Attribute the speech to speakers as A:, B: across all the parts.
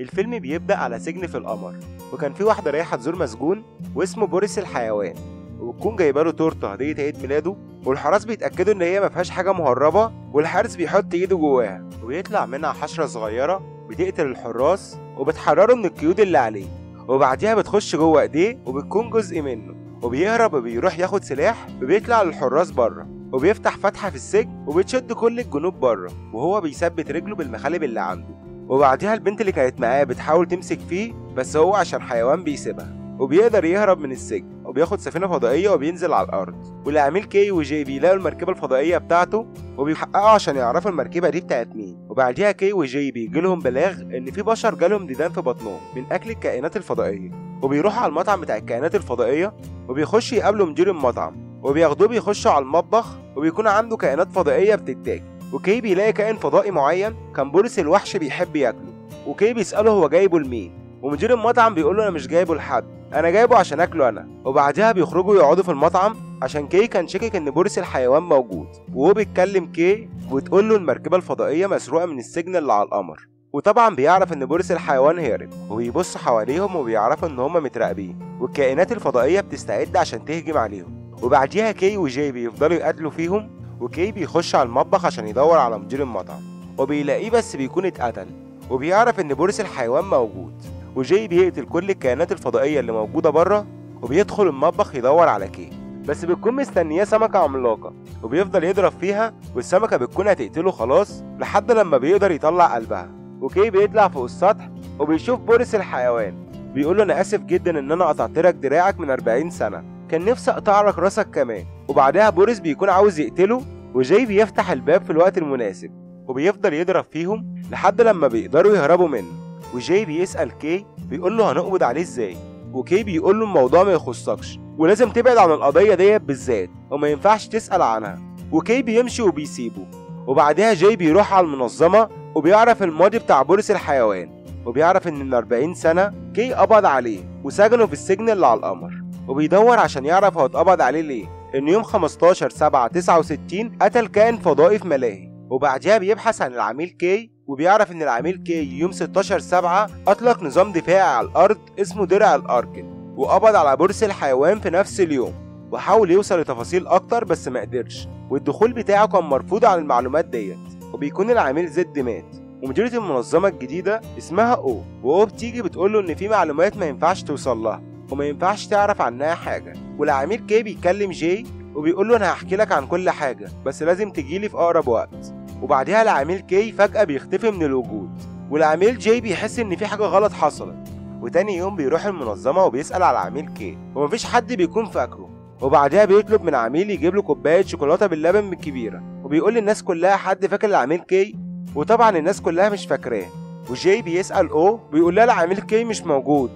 A: الفيلم بيبدأ على سجن في القمر، وكان في واحدة رايحة تزور مسجون واسمه بوريس الحيوان، وبتكون جايباله تورته هدية عيد ميلاده، والحراس بيتأكدوا إن هي مفيهاش حاجة مهربة، والحارس بيحط إيده جواها ويطلع منها حشرة صغيرة بتقتل الحراس وبتحرره من القيود اللي عليه، وبعديها بتخش جوه إيديه وبتكون جزء منه، وبيهرب وبيروح ياخد سلاح وبيطلع للحراس بره، وبيفتح فتحة في السجن وبتشد كل الجنود بره، وهو بيثبت رجله بالمخالب اللي عنده. وبعديها البنت اللي كانت معاه بتحاول تمسك فيه، بس هو عشان حيوان بيسيبها، وبيقدر يهرب من السجن وبياخد سفينة فضائية وبينزل على الأرض، والعميل كي وجي بيلاقوا المركبة الفضائية بتاعته وبيحققوا عشان يعرفوا المركبة دي بتاعت مين. وبعديها كي وجي بيجيلهم بلاغ إن في بشر جالهم ديدان في بطنهم من أكل الكائنات الفضائية، وبيروحوا على المطعم بتاع الكائنات الفضائية وبيخشوا يقابلوا مدير المطعم، وبياخدوه بيخشوا على المطبخ وبيكون عنده كائنات فضائية بتتاكل. وكي بيلاقي كائن فضائي معين كان بوريس الوحش بيحب ياكله، وكي بيسأله هو جايبه لمين، ومدير المطعم بيقول له انا مش جايبه لحد، انا جايبه عشان اكله انا. وبعدها بيخرجوا يقعدوا في المطعم عشان كي كان شاكك ان بوريس الحيوان موجود، وهو بيتكلم كي وتقول له المركبه الفضائيه مسروقه من السجن اللي على القمر، وطبعا بيعرف ان بوريس الحيوان هرب، وبيبص حواليهم وبيعرفوا ان هم متراقبين والكائنات الفضائيه بتستعد عشان تهجم عليهم. وبعديها كي وجي بيفضلوا يقاتلوا فيهم، وكي بيخش على المطبخ عشان يدور على مدير المطعم وبيلاقيه بس بيكون اتقتل، وبيعرف ان بوريس الحيوان موجود، وجاي بيقتل كل الكائنات الفضائية اللي موجودة بره، وبيدخل المطبخ يدور على كي، بس بتكون مستنياه سمكة عملاقة وبيفضل يضرب فيها، والسمكة بتكون هتقتله خلاص لحد لما بيقدر يطلع قلبها. وكي بيطلع فوق السطح وبيشوف بوريس الحيوان، بيقول له انا اسف جدا ان انا قطعت لك دراعك من 40 سنة، كان نفسي اقطع لك راسك كمان. وبعدها بوريس بيكون عاوز يقتله، وجاي بيفتح الباب في الوقت المناسب وبيفضل يضرب فيهم لحد لما بيقدروا يهربوا منه. وجاي بيسأل كي بيقول له هنقبض عليه ازاي، وكي بيقول له الموضوع ما يخصكش ولازم تبعد عن القضية ديت بالذات وما ينفعش تسأل عنها. وكي بيمشي وبيسيبه، وبعدها جاي بيروح على المنظمة وبيعرف الماضي بتاع بوريس الحيوان، وبيعرف ان من 40 سنة كي قبض عليه وسجنه في السجن اللي على القمر، وبيدور عشان يعرف هو اتقبض عليه ليه، ان يوم 15/7/69 قتل كائن فضائي في ملاهي. وبعدها بيبحث عن العميل كي، وبيعرف ان العميل كي يوم 16/7 اطلق نظام دفاعي على الارض اسمه درع الاركن، وقبض على بوريس الحيوان في نفس اليوم، وحاول يوصل لتفاصيل اكتر بس ما قدرش، والدخول بتاعه كان مرفوض عن المعلومات ديت. وبيكون العميل زد مات، ومديرة المنظمة الجديدة اسمها او، واو بتيجي بتقوله ان في معلومات ما ينفعش توصل لها وما ينفعش تعرف عنها حاجة. والعميل كي بيكلم جاي وبيقول له انا هحكي لك عن كل حاجة بس لازم تجيلي في اقرب وقت. وبعدها العميل كي فجأة بيختفي من الوجود، والعميل جاي بيحس ان في حاجة غلط حصلت، وتاني يوم بيروح المنظمة وبيسأل على العميل كي ومفيش حد بيكون فاكره. وبعدها بيطلب من عميل يجيب له كوباية شوكولاتة باللبن من الكبيرة، وبيقول للناس كلها حد فاكر العميل كي، وطبعا الناس كلها مش فاكراه. وجاي بيسأل او بيقول لها العميل كي مش موجود،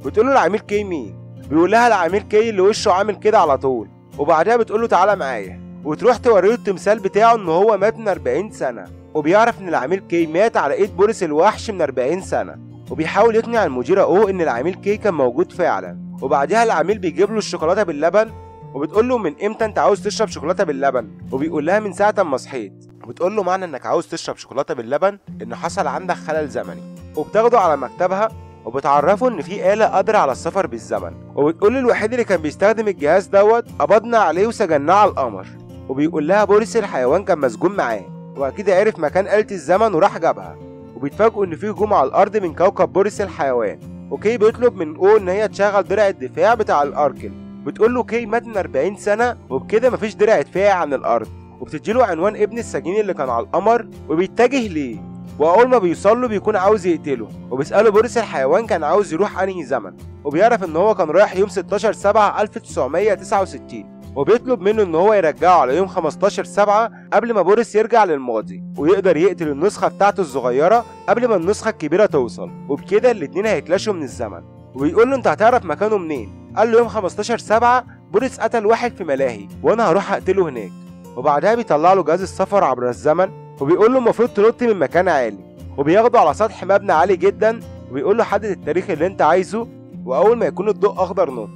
A: بتقول له العميل كي مين؟ بيقول لها العميل كي اللي وشه عامل كده على طول. وبعدها بتقول له تعالى معايا، وتروح توريه التمثال بتاعه ان هو مات من 40 سنة، وبيعرف ان العميل كي مات على ايد بوريس الوحش من 40 سنة، وبيحاول يقنع المديرة او ان العميل كي كان موجود فعلا. وبعدها العميل بيجيب له الشوكولاتة باللبن، وبتقول له من امتى انت عاوز تشرب شوكولاتة باللبن؟ وبيقول لها من ساعة ما صحيت. وبتقول له معنى انك عاوز تشرب شوكولاتة باللبن ان حصل عندك خلل زمني. وبتاخده على مكتبها وبتعرفه ان في آلة قادرة على السفر بالزمن، وبتقول له الوحيد اللي كان بيستخدم الجهاز دوت قبضنا عليه وسجناه على القمر. وبيقول لها بوريس الحيوان كان مسجون معاه، واكيد عرف مكان آلة الزمن وراح جابها. وبيتفاجئوا ان في هجوم على الارض من كوكب بوريس الحيوان، وكي بيطلب من او ان هي تشغل درع الدفاع بتاع الاركن. بتقول له كي مات من 40 سنة وبكده مفيش درع دفاعي عن الارض، وبتديله عنوان ابن السجين اللي كان على القمر وبيتجه ليه. واول ما بيوصل له بيكون عاوز يقتله، وبيسأله بوريس الحيوان كان عاوز يروح انهي زمن، وبيعرف ان هو كان رايح يوم 16/7/1969، وبيطلب منه ان هو يرجعه على يوم 15/7 قبل ما بوريس يرجع للماضي ويقدر يقتل النسخة بتاعته الصغيرة قبل ما النسخة الكبيرة توصل، وبكده الاتنين هيتلاشوا من الزمن. وبيقول له انت هتعرف مكانه منين؟ قال له يوم 15/7 بوريس قتل واحد في ملاهي وانا هروح اقتله هناك. وبعدها بيطلع له جهاز السفر عبر الزمن، وبيقول له المفروض تنط من مكان عالي، وبياخده على سطح مبنى عالي جدا، وبيقول له حدد التاريخ اللي انت عايزه واول ما يكون الضوء اخضر نط.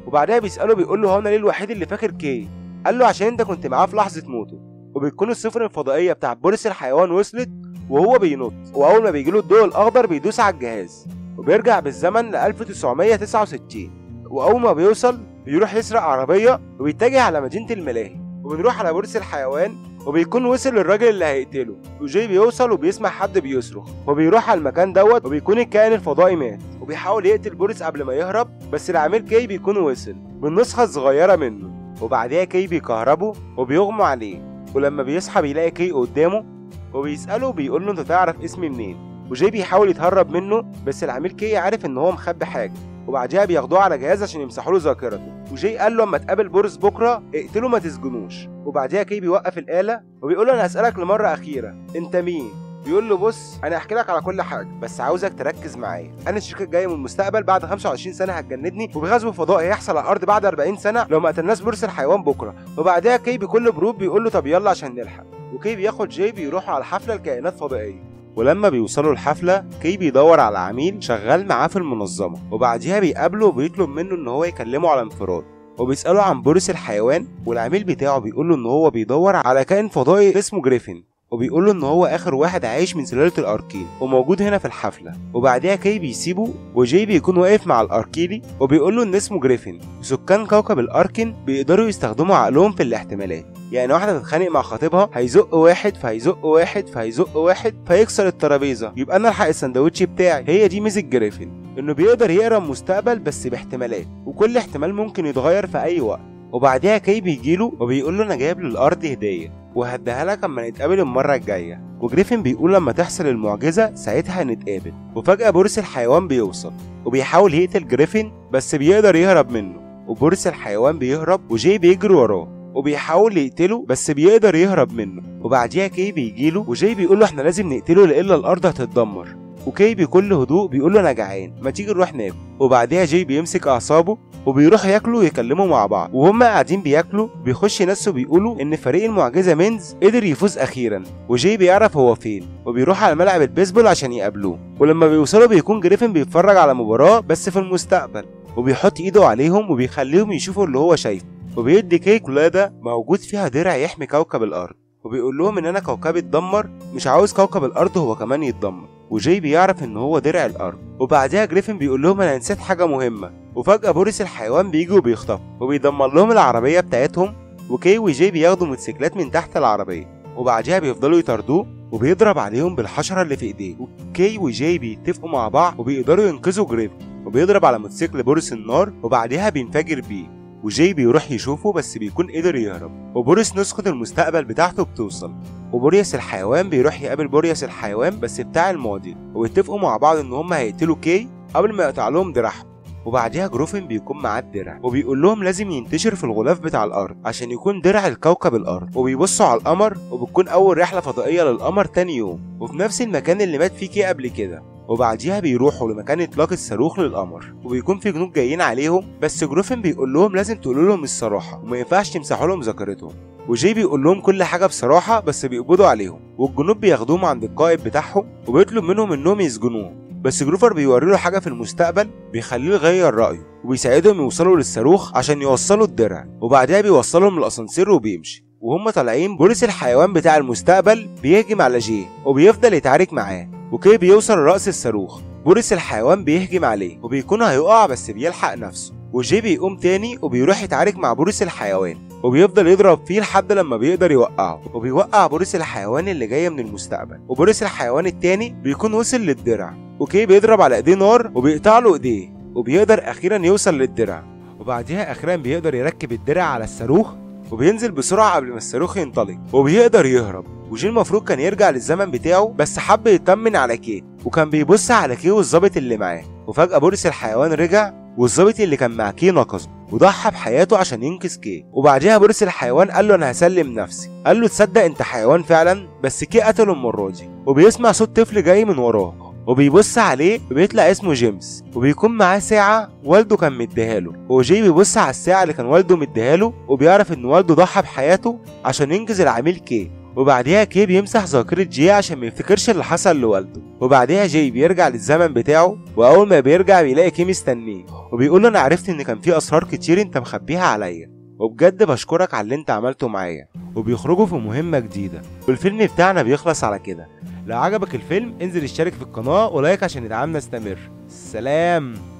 A: وبعدها بيسأله بيقول له هو انا ليه الوحيد اللي فاكر كي؟ قال له عشان انت كنت معاه في لحظة موته. وبتكون السفن الفضائية بتاع بوريس الحيوان وصلت، وهو بينط، واول ما بيجيله الضوء الاخضر بيدوس على الجهاز وبيرجع بالزمن ل 1969. واول ما بيوصل بيروح يسرق عربيه وبيتجه على مدينه الملاهي، وبنروح على بورصة الحيوان وبيكون وصل للراجل اللي هيقتله. وجاي بيوصل وبيسمع حد بيصرخ وبيروح على المكان دوت، وبيكون الكائن الفضائي مات وبيحاول يقتل بوريس قبل ما يهرب، بس العميل كي بيكون وصل بالنسخة الصغيرة منه. وبعدها كي بيكهربه وبيغمى عليه، ولما بيصحى بيلاقي كي قدامه وبيسأله وبيقول له انت تعرف اسمي منين؟ وجاي بيحاول يتهرب منه، بس العميل كي عارف ان هو مخبي حاجة، وبعدها بياخدوه على جهاز عشان يمسحوا له ذاكرته. وجاي قال له اما تقابل بوريس بكره اقتله ما تسجنوش. وبعدها كي بيوقف الآلة وبيقول له انا هسألك لمرة أخيرة، انت مين؟ بيقول له بص انا هحكي لك على كل حاجه بس عاوزك تركز معايا، انا الشركه جايه من المستقبل بعد 25 سنه هتجندني، وبغزو فضائي هيحصل على الارض بعد 40 سنه لو ما قتلناش بورصة الحيوان بكره. وبعدها كي بكل برود بيقول له طب يلا عشان نلحق، وكي بياخد جاي بيروحوا على حفله لكائنات فضائيه. ولما بيوصلوا الحفله كي بيدور على عميل شغال معاه في المنظمه، وبعدها بيقابله وبيطلب منه ان هو يكلمه على انفراد، وبيسأله عن بورصة الحيوان. والعميل بتاعه بيقول له ان هو بيدور على كائن فضائي اسمه جريفين، وبيقول له ان هو اخر واحد عايش من سلالة الاركيل وموجود هنا في الحفلة. وبعدها كي بيسيبه وجاي بيكون واقف مع الاركيلي وبيقول له ان اسمه جريفين، وسكان كوكب الاركن بيقدروا يستخدموا عقلهم في الاحتمالات. يعني واحدة تتخانق مع خطيبها هيزق واحد فهيزق واحد فهيزق واحد فيكسر الترابيزة، يبقى انا الحق السندوتش بتاعي. هي دي ميزة جريفين، انه بيقدر يقرا المستقبل بس باحتمالات، وكل احتمال ممكن يتغير في اي وقت. وبعدها كي بيجيله وبيقول له انا جايب للارض هديه وهديها لك اما نتقابل المره الجايه. وجريفين بيقول لما تحصل المعجزه ساعتها هنتقابل. وفجاه بوريس الحيوان بيوصل وبيحاول يقتل جريفين بس بيقدر يهرب منه، وبوريس الحيوان بيهرب وجاي بيجري وراه وبيحاول يقتله بس بيقدر يهرب منه. وبعدها كي بيجيله وجاي بيقول له احنا لازم نقتله لإلا الارض هتتدمر. وكي بكل هدوء بيقول له انا جعان ما تيجي نروح ناكل. وبعدها جاي بيمسك اعصابه وبيروح ياكلوا ويكلموا مع بعض، وهم قاعدين بياكلوا بيخش ناس وبيقولوا ان فريق المعجزه مينز قدر يفوز اخيرا، وجاي بيعرف هو فين وبيروح على ملعب البيسبول عشان يقابلوه. ولما بيوصلوا بيكون جريفين بيتفرج على مباراه بس في المستقبل، وبيحط ايده عليهم وبيخليهم يشوفوا اللي هو شايفه، وبيدي كي قلاده موجود فيها درع يحمي كوكب الارض، وبيقول لهم ان انا كوكبي اتدمر مش عاوز كوكب الارض هو كمان يتدمر. وجاي بيعرف ان هو درع الارض. وبعدها جريفين بيقول لهم انا نسيت حاجه مهمه. وفجاه بوريس الحيوان بيجي وبيخطف وبيدمر لهم العربيه بتاعتهم، وكي وجاي بياخدوا موتوسيكلات من تحت العربيه، وبعدها بيفضلوا يطاردوه وبيضرب عليهم بالحشره اللي في ايديه. وكي وجاي بيتفقوا مع بعض وبيقدروا ينقذوا جريفين، وبيضرب على موتوسيكل بوريس النار وبعدها بينفجر بيه، وجاي بيروح يشوفه بس بيكون قدر يهرب. وبوريس نسخة المستقبل بتاعته بتوصل، وبوريس الحيوان بيروح يقابل بوريس الحيوان بس بتاع الماضي، ويتفقوا مع بعض ان هم هيقتلوا كي قبل ما يقطع لهم دراعهم. وبعدها جروفين بيكون معاه الدرع وبيقول لهم لازم ينتشر في الغلاف بتاع الارض عشان يكون درع الكوكب الارض. وبيبصوا على القمر وبتكون اول رحلة فضائية للقمر تاني يوم، وفي نفس المكان اللي مات فيه كي قبل كده. وبعديها بيروحوا لمكان اطلاق الصاروخ للقمر، وبيكون في جنود جايين عليهم، بس جروفين بيقول لهم لازم تقولوا لهم الصراحه وما ينفعش تمسحوا لهم ذاكرتهم. وجاي بيقول لهم كل حاجه بصراحه بس بيقبضوا عليهم، والجنود بياخدوهم عند القائد بتاعهم وبيطلب منهم انهم يسجنوهم، بس جروفر بيوري له حاجه في المستقبل بيخليه يغير رايه وبيساعدهم يوصلوا للصاروخ عشان يوصلوا الدرع. وبعدها بيوصلهم للاسانسير وبيمشي، وهم طالعين بوريس الحيوان بتاع المستقبل بيهجم على جاي وبيفضل يتعارك معاه، وكي بيوصل لرأس الصاروخ. بوريس الحيوان بيهجم عليه وبيكون هيقع بس بيلحق نفسه، وجاي بيقوم تاني وبيروح يتعارك مع بوريس الحيوان وبيفضل يضرب فيه لحد لما بيقدر يوقعه، وبيوقع بوريس الحيوان اللي جايه من المستقبل. وبوريس الحيوان التاني بيكون وصل للدرع، وكي بيضرب على ايديه نار وبيقطع له ايديه، وبيقدر اخيرا يوصل للدرع. وبعدها اخيرا بيقدر يركب الدرع على الصاروخ وبينزل بسرعه قبل ما الصاروخ ينطلق وبيقدر يهرب. وجي المفروض كان يرجع للزمن بتاعه بس حب يطمن على كي، وكان بيبص على كي والظابط اللي معاه. وفجأة بوريس الحيوان رجع والظابط اللي كان مع كي نقصه وضحى بحياته عشان ينقذ كي. وبعدها بوريس الحيوان قال له انا هسلم نفسي. قال له تصدق انت حيوان فعلا، بس كي قتله المره دي. وبيسمع صوت طفل جاي من وراه وبيبص عليه وبيطلع اسمه جيمس، وبيكون معاه ساعة والده كان مديهاله. وجاي بيبص على الساعة اللي كان والده مديهاله وبيعرف ان والده ضحى بحياته عشان ينقذ العميل كي. وبعدها كي بيمسح ذاكرة جاي عشان ما يفتكرش اللي حصل لوالده. وبعدها جاي بيرجع للزمن بتاعه، واول ما بيرجع بيلاقي كي مستنيه وبيقول له انا عرفت ان كان في اسرار كتير انت مخبيها عليا، وبجد بشكرك على اللي انت عملته معايا. وبيخرجوا في مهمة جديدة، والفيلم بتاعنا بيخلص على كده. لو عجبك الفيلم انزل اشترك في القناة ولايك عشان ندعمنا نستمر. سلام.